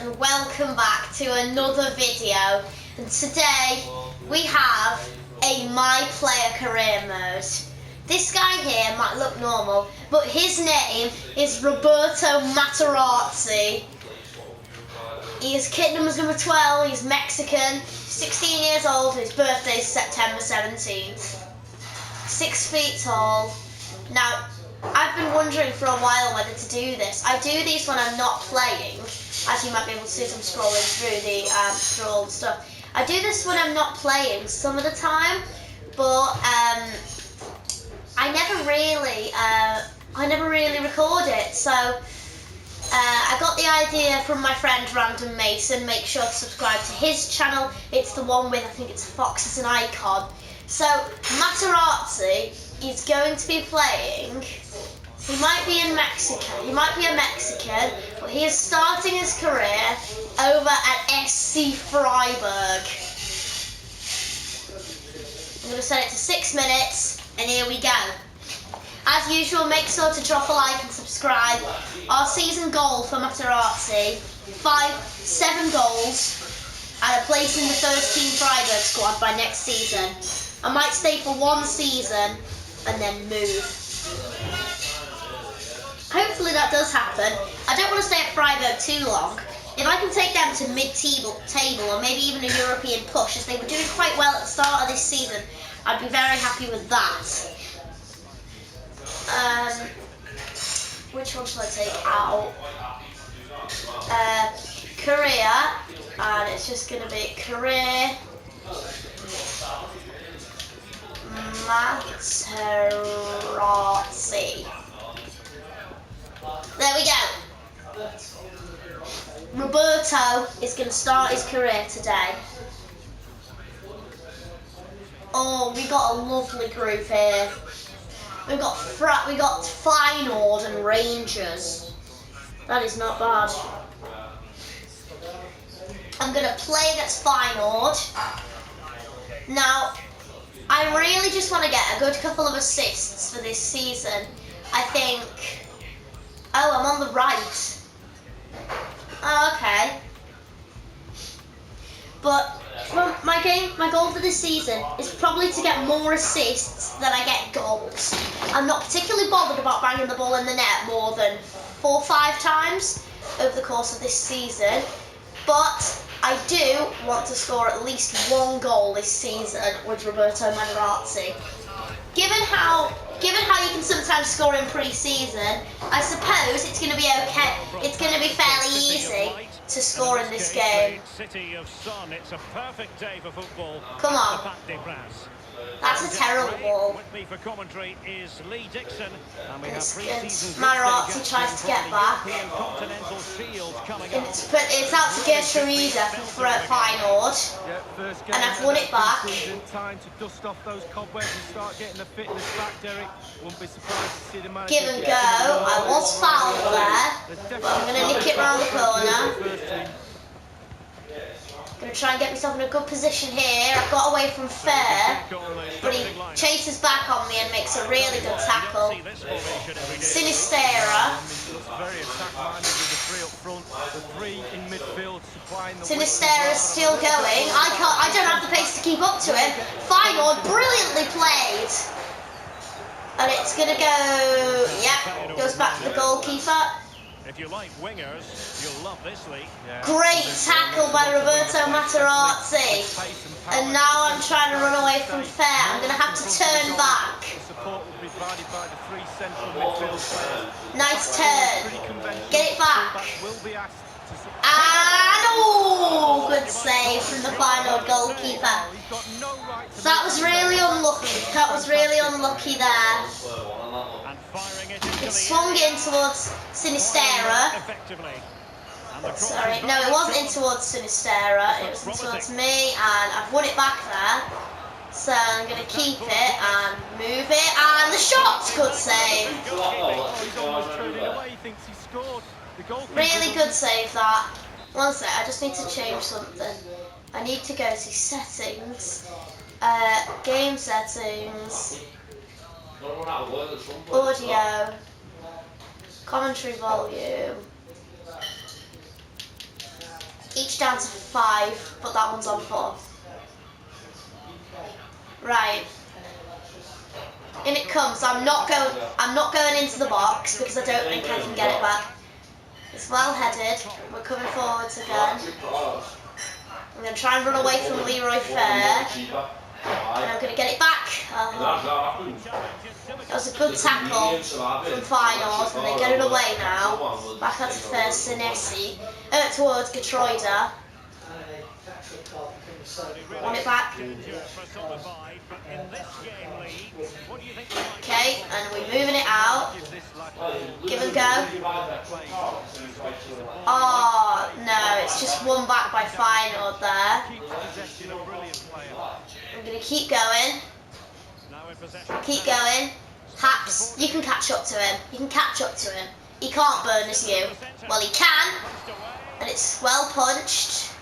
and welcome back to another video. And today we have a My Player Career mode. This guy here might look normal, but his name is Roberto Materazzi. His kit number's number 12, he's Mexican, 16 years old, his birthday is September 17th. 6 feet tall. Now, I've been wondering for a while whether to do this. I do these when I'm not playing, as you might be able to see as I'm scrolling through all the stuff. I do this when I'm not playing some of the time, but I never really record it. So I got the idea from my friend Random Mason. Make sure to subscribe to his channel. It's the one with, I think it's a fox as an icon. So Materazzi is going to be playing. He might be in Mexico. He might be a Mexican, but he is starting his career over at SC Freiburg. I'm going to set it to 6 minutes, and here we go. As usual, make sure to drop a like and subscribe. Our season goal for Materazzi: 7 goals and a place in the first team Freiburg squad by next season. I might stay for 1 season and then move. Hopefully that does happen. I don't want to stay at Freiburg too long. If I can take them to mid-table or maybe even a European push, as they were doing quite well at the start of this season, I'd be very happy with that. Which one should I take out? Career, and it's just going to be career Materazzi. There we go. Roberto is going to start his career today. Oh, we got a lovely group here. We got Feyenoord and Rangers. That is not bad. I'm going to play against Feyenoord. Now, I really just want to get a good couple of assists for this season. I think. Oh, I'm on the right. Oh, okay. But my goal for this season is probably to get more assists than I get goals. I'm not particularly bothered about banging the ball in the net more than 4 or 5 times over the course of this season, but I do want to score at least 1 goal this season with Roberto Materazzi. Given how you can sometimes score in pre-season, I suppose it's going to be okay. It's going to be fairly easy to score in this game. Come on. That's a terrible ball. Materazzi tries to get back. It's out to Gertruida for Feyenoord. And I've won it back. Give and go. I was fouled there, but I'm going to nick it round the corner. I'm going to try and get myself in a good position here. I got away from Fair, but he chases back on me and makes a really good tackle. Sinistera. Sinistera's still going. I don't have the pace to keep up to him. Feyenoord brilliantly played. And it's going to go, yep, goes back to the goalkeeper. If you like wingers, you'll love this league. Great tackle by Roberto Materazzi. And now I'm trying to run away from Fair. I'm going to have to turn back. Nice turn. Get it back. And oh, good save from the Feyenoord goalkeeper. That was really unlucky. That was really unlucky there. It swung in towards Sinistera. Sorry, no, it wasn't in towards Sinistera. It was in towards me, and I've won it back there. So I'm going to keep it and move it, and the shot's good save. Really good save that. One sec, I just need to change something. I need to go to settings, game settings, audio, commentary volume, Each down to 5, but that one's on 4. Right. In it comes. I'm not going into the box because I don't think I can get it back. It's well headed. We're coming forwards again. I'm going to try and run away from Leroy Fair. And I'm going to get it back. That was a good tackle from Feyenoord, and they get it away now. Back out to first Senesi. Towards Getroida. Want it back. Okay, and we're moving it out. Give and go. Oh, no, it's just won back by Feyenoord there. I'm going to keep going. Keep going. Haps, you can catch up to him. You can catch up to him. He can't bonus you. Well, he can. And it's well punched.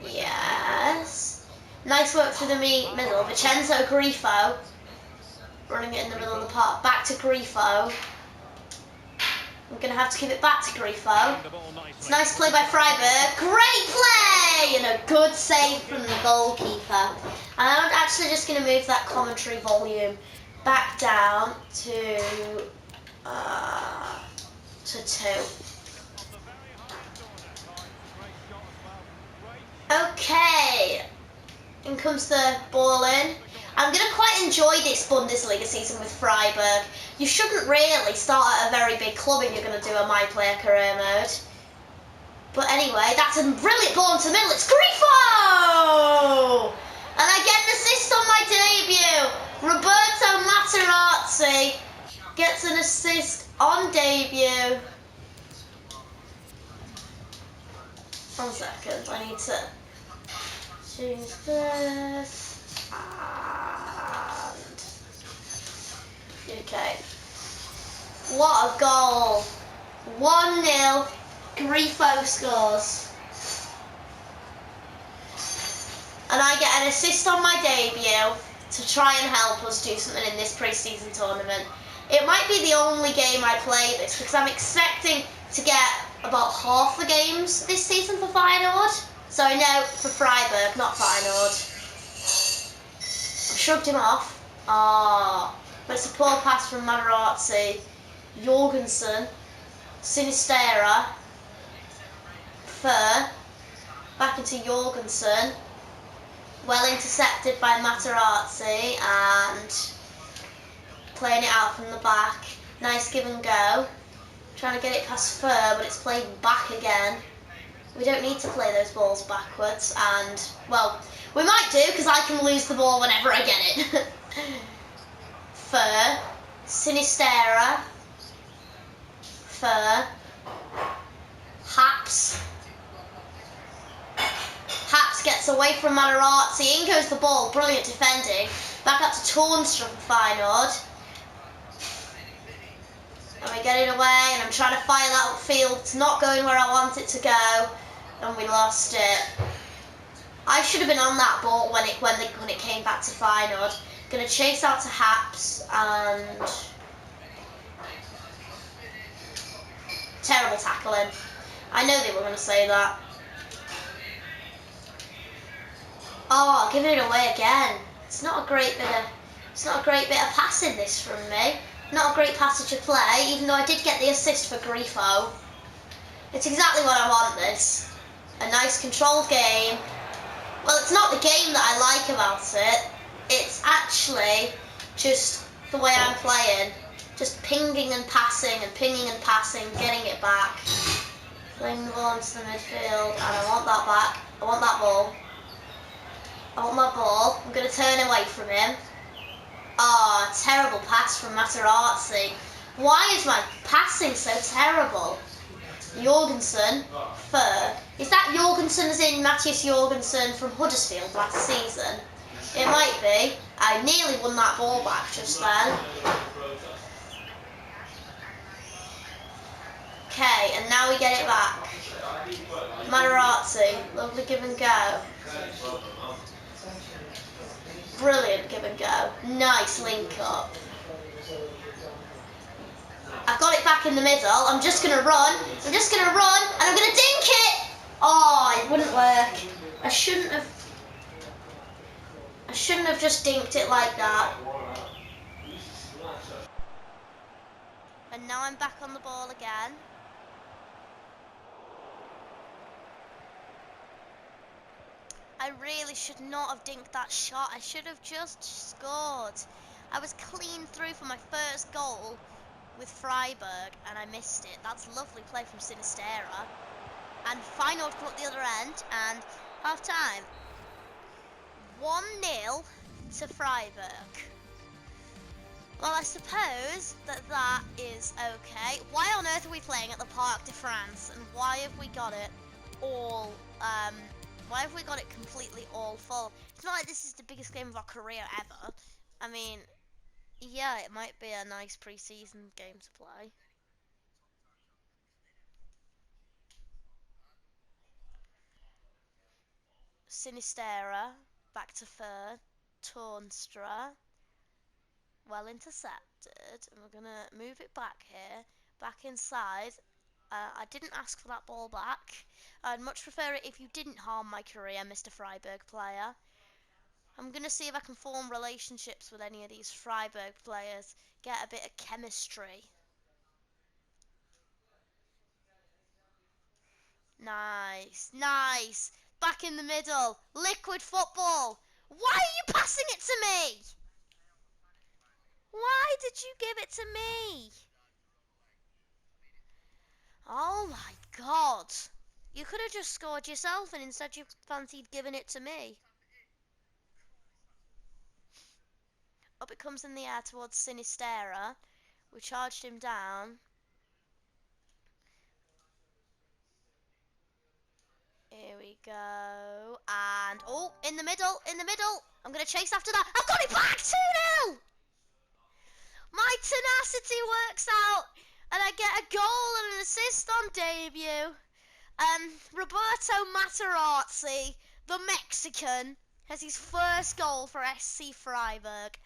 Yes. Nice work through the middle. Vincenzo Grifo. Running it in the middle of the park. Back to Grifo. I'm going to have to give it back to Grifo. It's nice play by Freiburg. Great play! And a good save from the goalkeeper. And I'm actually just going to move that commentary volume back down to 2. Okay. In comes the ball in. I'm going to quite enjoy this Bundesliga season with Freiburg. You shouldn't really start at a very big club if you're going to do a My Player Career mode. But anyway, that's a brilliant ball into the middle. It's Grifo! And I get an assist on my debut. Roberto Materazzi gets an assist on debut. 1 second, I need to choose this. And okay. What a goal. 1-0. Grifo scores. And I get an assist on my debut to try and help us do something in this pre-season tournament. It might be the only game I play this because I'm expecting to get about half the games this season for Feyenoord. So I know for Freiburg, not Feyenoord. I shrugged him off. But it's a poor pass from Materazzi. Jorgensen. Sinistera. Fur. Back into Jorgensen. Well intercepted by Materazzi and playing it out from the back. Nice give and go. Trying to get it past Fur, but it's played back again. We don't need to play those balls backwards, and, well, we might do, because I can lose the ball whenever I get it. Fur. Sinistera. Fur. Haps. Haps gets away from Materazzi. In goes the ball. Brilliant defending. Back up to Tornstrom for Feyenoord. And we get it away, and I'm trying to fire that upfield. It's not going where I want it to go, and we lost it. I should have been on that ball when it came back to Feyenoord. Going to chase out to Haps, and terrible tackling. I know they were going to say that. Oh, giving it away again. It's not a great bit of passing this from me. Not a great passage of play, even though I did get the assist for Grifo. It's exactly what I want, this. A nice controlled game. Well, it's not the game that I like about it. It's actually just the way I'm playing. Just pinging and passing, getting it back. Playing the ball into the midfield, and I want that back. I want that ball. I want that ball. I'm going to turn away from him. Terrible pass from Materazzi. Why is my passing so terrible? Jorgensen. Fur. Is that Jorgensen as in Matthias Jorgensen from Huddersfield last season? It might be. I nearly won that ball back just then. Okay, and now we get it back. Materazzi. Lovely give and go. Brilliant give and go. Nice link up. I've got it back back in the middle. I'm just going to run. I'm just going to run, and I'm going to dink it. Oh, it wouldn't work. I shouldn't have just dinked it like that. And now I'm back on the ball again. I really should not have dinked that shot. I should have just scored. I was clean through for my first goal with Freiburg and I missed it. That's lovely play from Sinistera. And Feyenoord come up the other end and half time. 1-0 to Freiburg. Well, I suppose that is okay. Why on earth are we playing at the Parc de France? And why have we got it all, why have we got it completely all full? It's not like this is the biggest game of our career ever. I mean, yeah, it might be a nice pre-season game to play. Sinistera, back to Fur, Tornstra, well intercepted, and we're going to move it back here, back inside. I didn't ask for that ball back. I'd much prefer it if you didn't harm my career, Mr. Freiburg player. I'm going to see if I can form relationships with any of these Freiburg players, get a bit of chemistry. Nice, nice. Back in the middle, liquid football. Why are you passing it to me? Why did you give it to me? Oh my God. You could have just scored yourself and instead you fancied giving it to me. Up it comes in the air towards Sinistera. We charged him down. Here we go. And, oh, in the middle, in the middle. I'm going to chase after that. I've got it back, 2-0. My tenacity works out. And I get a goal and an assist on debut. Roberto Materazzi, the Mexican, has his first goal for SC Freiburg.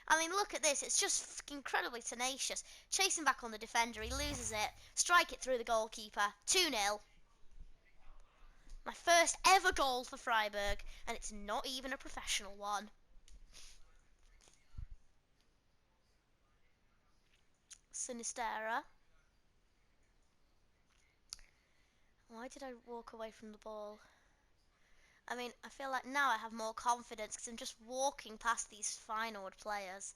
I mean, look at this. It's just incredibly tenacious. Chasing back on the defender. He loses it. Strike it through the goalkeeper. 2-0. My first ever goal for Freiburg. And it's not even a professional one. Sinistera. Why did I walk away from the ball? I mean, I feel like now I have more confidence because I'm just walking past these Feyenoord players.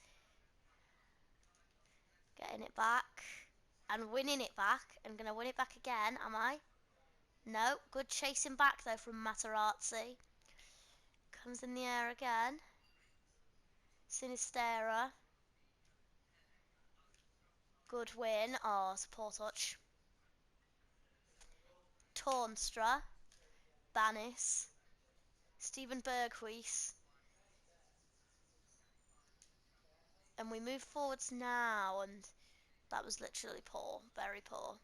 Getting it back. And winning it back. I'm going to win it back again, am I? No. Good chasing back, though, from Materazzi. Comes in the air again. Sinistera. Good win. Oh, it's a poor touch. Tornstra. Banis. Steven Berghuis. And we move forwards now, and that was literally poor. Very poor.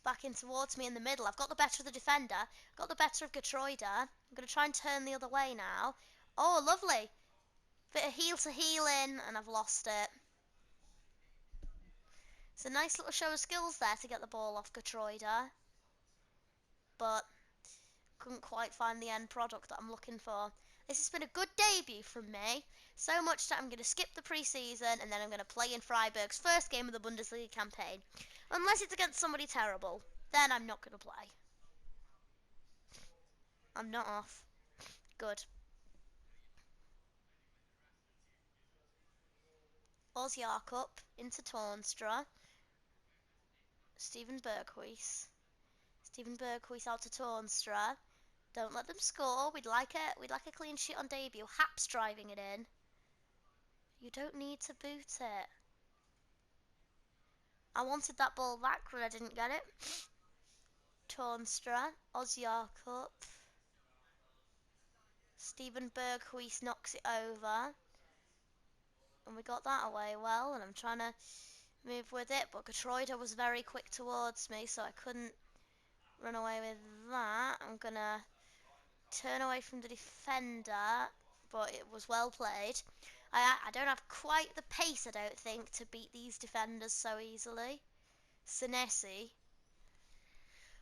Back in towards me in the middle. I've got the better of the defender. I've got the better of Gertruida. I'm going to try and turn the other way now. Oh, lovely. Bit of heel to heel in, and I've lost it. It's a nice little show of skills there to get the ball off Gertruida. But couldn't quite find the end product that I'm looking for. This has been a good debut from me. So much that I'm going to skip the pre-season and then I'm going to play in Freiburg's first game of the Bundesliga campaign. Unless it's against somebody terrible. Then I'm not going to play. I'm not off. Good. Oz Jakob into Tornstra. Steven Berghuis. Steven Berghuis out to Tornstra. Don't let them score. We'd like a clean sheet on debut. Haps driving it in. You don't need to boot it. I wanted that ball back, but I didn't get it. Tornstra, Oz Jakob. Steven Berghuis knocks it over. And we got that away well, and I'm trying to move with it, but Gertruida was very quick towards me, so I couldn't run away with that. I'm going to turn away from the defender, but it was well played. I don't have quite the pace, I don't think, to beat these defenders so easily. Senesi.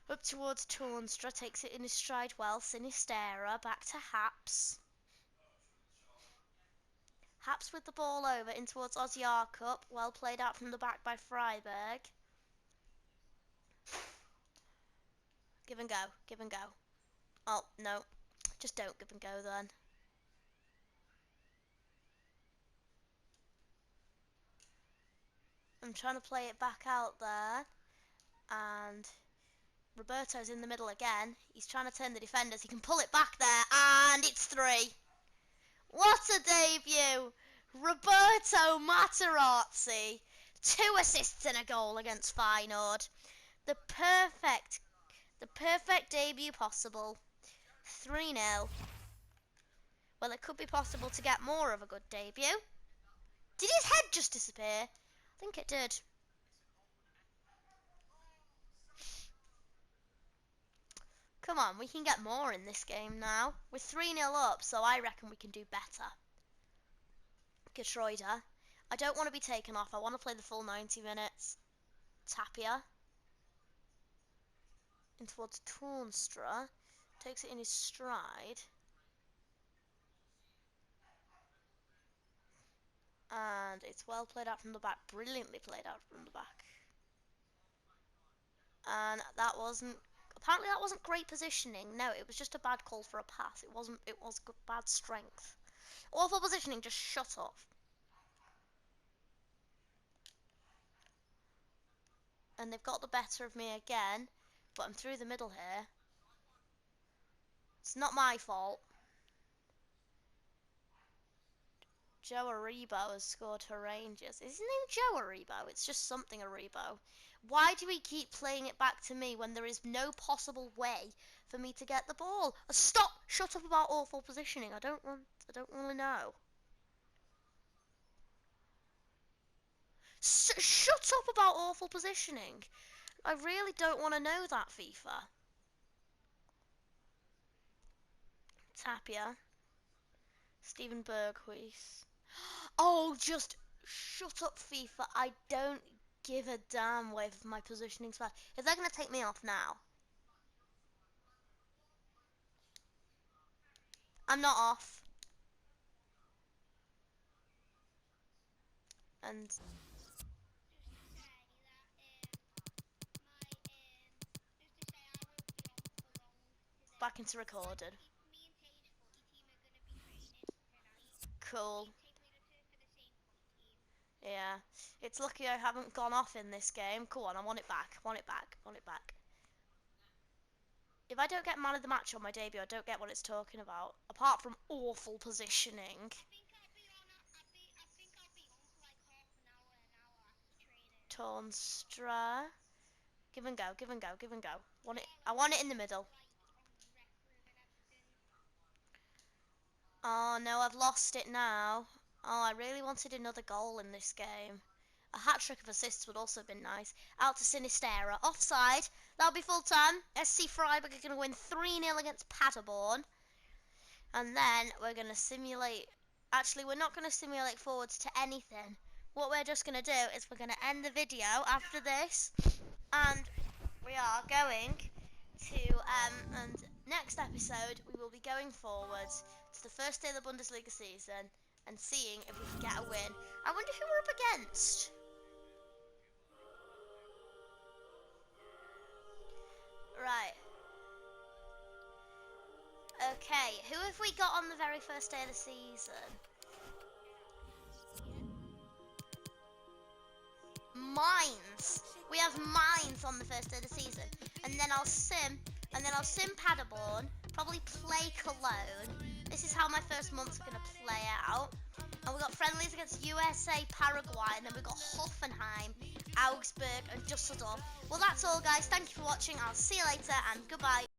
Up towards Tornstra, takes it in his stride well. Sinistera, back to Haps. Haps with the ball over, in towards Ozyakup. Well played out from the back by Freiberg. Give and go, give and go. Oh, no. Just don't give and go then. I'm trying to play it back out there. And Roberto's in the middle again. He's trying to turn the defenders. He can pull it back there. And it's 3. What a debut! Roberto Materazzi. 2 assists and a goal against Feyenoord. The perfect debut possible. 3-0. Well, it could be possible to get more of a good debut. Did his head just disappear? I think it did. Come on, we can get more in this game now. We're 3-0 up, so I reckon we can do better. Getreuder. I don't want to be taken off. I want to play the full 90 minutes. Tapia. In towards Tornstra. Takes it in his stride. And it's well played out from the back. Brilliantly played out from the back. And that wasn't... Apparently that wasn't great positioning. No, it was just a bad call for a pass. It wasn't. It was good, bad strength. Awful positioning. Just shut up. And they've got the better of me again. But I'm through the middle here. It's not my fault. Joe Aribo has scored for Rangers. Is his name Joe Aribo? It's just something Aribo. Why do we keep playing it back to me when there is no possible way for me to get the ball? Stop! Shut up about awful positioning. I don't want to know. Shut up about awful positioning. I really don't want to know that, FIFA. Tapia. Steven Berghuis. Oh, just shut up, FIFA. I don't give a damn with my positioning spell. If they're going to take me off now. I'm not off. And back into recorded. Cool. Yeah. It's lucky I haven't gone off in this game. Come on, I want it back. I want it back. I want it back. If I don't get man of the match on my debut, I don't get what it's talking about. Apart from awful positioning. Tornstra. Give and go, give and go, give and go. I want it in the middle. Oh no, I've lost it now. Oh, I really wanted another goal in this game. A hat-trick of assists would also have been nice. Out to Sinistera. Offside. That'll be full time. SC Freiburg are going to win 3-0 against Paderborn. And then we're going to simulate... Actually, we're not going to simulate forwards to anything. What we're just going to do is we're going to end the video after this. And we are going to... and next episode, we will be going forwards to the first day of the Bundesliga season and seeing if we can get a win. I wonder who we're up against. Right. Okay, who have we got on the very first day of the season? Mainz. We have Mainz on the first day of the season. And then I'll sim Paderborn, probably play Cologne. This is how my first month's going to play out. And we've got friendlies against USA, Paraguay, and then we've got Hoffenheim, Augsburg, and Dusseldorf. Well, that's all, guys. Thank you for watching. I'll see you later, and goodbye.